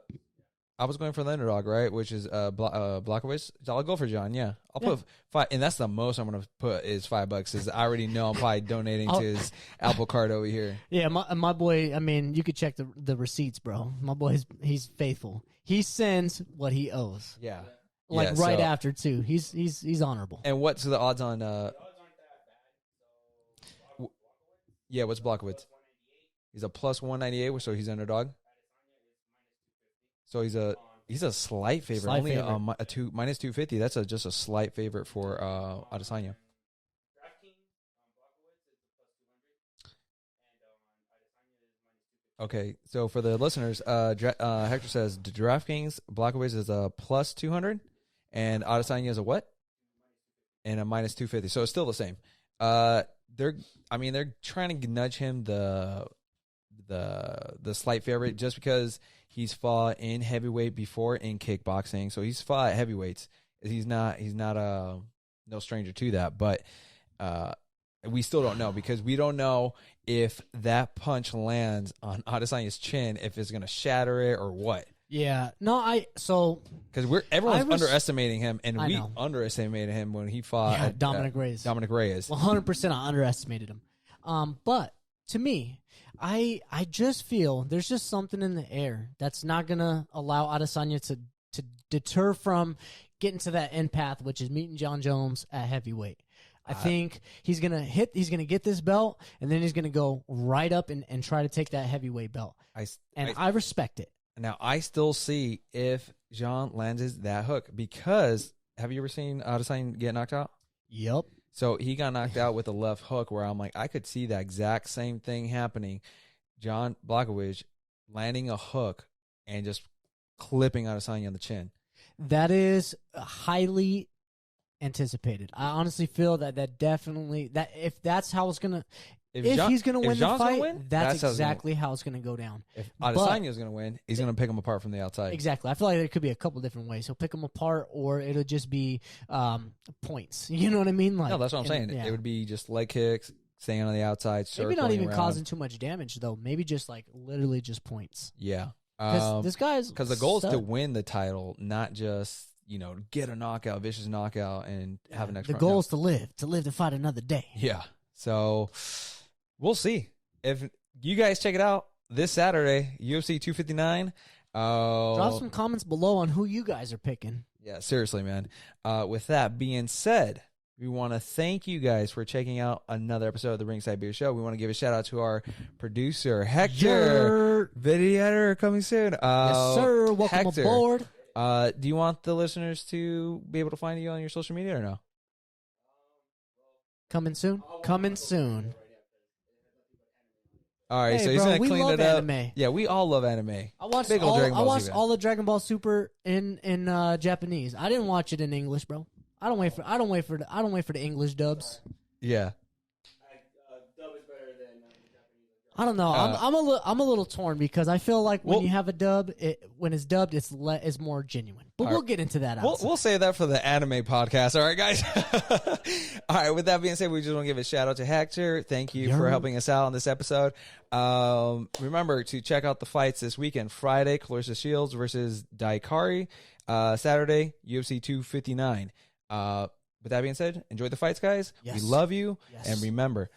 I was going for the underdog, right? Which is Blachowicz. I'll go for John. Yeah, I'll put $5, and that's the most I'm going to put is $5. Is I already know I'm probably donating to his Apple Card over here. Yeah, my boy. I mean, you could check the receipts, bro. My boy, he's faithful. He sends what he owes. Yeah, right after too. He's honorable. And what's the odds on? Yeah, what's Blachowicz? He's a plus 198, so he's underdog. So he's a slight favorite, only a minus 250. That's just a slight favorite for Adesanya. Okay, so for the listeners, Hector says DraftKings Blachowicz is a plus 200, and Adesanya is a what? And a minus 250. So it's still the same. They're trying to nudge him the slight favorite just because he's fought in heavyweight before in kickboxing, so he's fought at heavyweights. He's not no stranger to that, but we still don't know because we don't know if that punch lands on Adesanya's chin, if it's gonna shatter it or what. Yeah, no, because everyone's underestimating him, and we underestimated him when he fought Dominic Reyes. 100%, I underestimated him. But to me, I just feel there's just something in the air that's not gonna allow Adesanya to deter from getting to that end path, which is meeting John Jones at heavyweight. I think he's gonna get this belt, and then he's gonna go right up and try to take that heavyweight belt. I respect it. Now I still see if John lands that hook, because have you ever seen Adesanya get knocked out? Yep. So he got knocked out with a left hook where I'm like, I could see that exact same thing happening. John Blachowicz landing a hook and just clipping Adesanya on the chin. That is highly anticipated. I honestly feel that definitely that if that's how it's gonna. If he's going to win the fight, that's exactly how it's going to go down. If Adesanya is going to win, he's going to pick him apart from the outside. Exactly. I feel like there could be a couple different ways. He'll pick him apart, or it'll just be points. You know what I mean? Like, no, that's what I'm saying. Yeah. It would be just leg kicks, staying on the outside, maybe not even around. Causing too much damage, though. Maybe just like literally just points. Yeah. Because this guy's... Because the goal is to win the title, not just, get a knockout, vicious knockout, and have an next The goal is to live to fight another day. Yeah. So... we'll see. If you guys check it out this Saturday, UFC 259. Drop some comments below on who you guys are picking. Yeah, seriously, man. With that being said, we want to thank you guys for checking out another episode of the Ringside Beer Show. We want to give a shout out to our producer, Hector. Video editor coming soon. Yes, sir. Welcome aboard. Do you want the listeners to be able to find you on your social media or no? Coming soon. Coming soon. All right, so he's going to clean it up. Anime. Yeah, we all love anime. I watched all the Dragon Ball Super in Japanese. I didn't watch it in English, bro. I don't wait for the English dubs. Yeah. Dub is better than Japanese. I don't know. I'm a little torn because I feel like when you have a dub, when it's dubbed, it's more genuine. But we'll get into that. We'll save that for the anime podcast. All right, guys. All right. With that being said, we just want to give a shout out to Hector. Thank you for helping us out on this episode. Remember to check out the fights this weekend. Friday, Clarissa Shields versus Dracar. Saturday, UFC 259. With that being said, enjoy the fights, guys. Yes. We love you. Yes. And remember,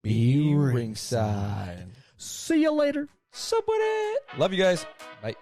be ringside. See you later. Sup with it. Love you guys. Bye.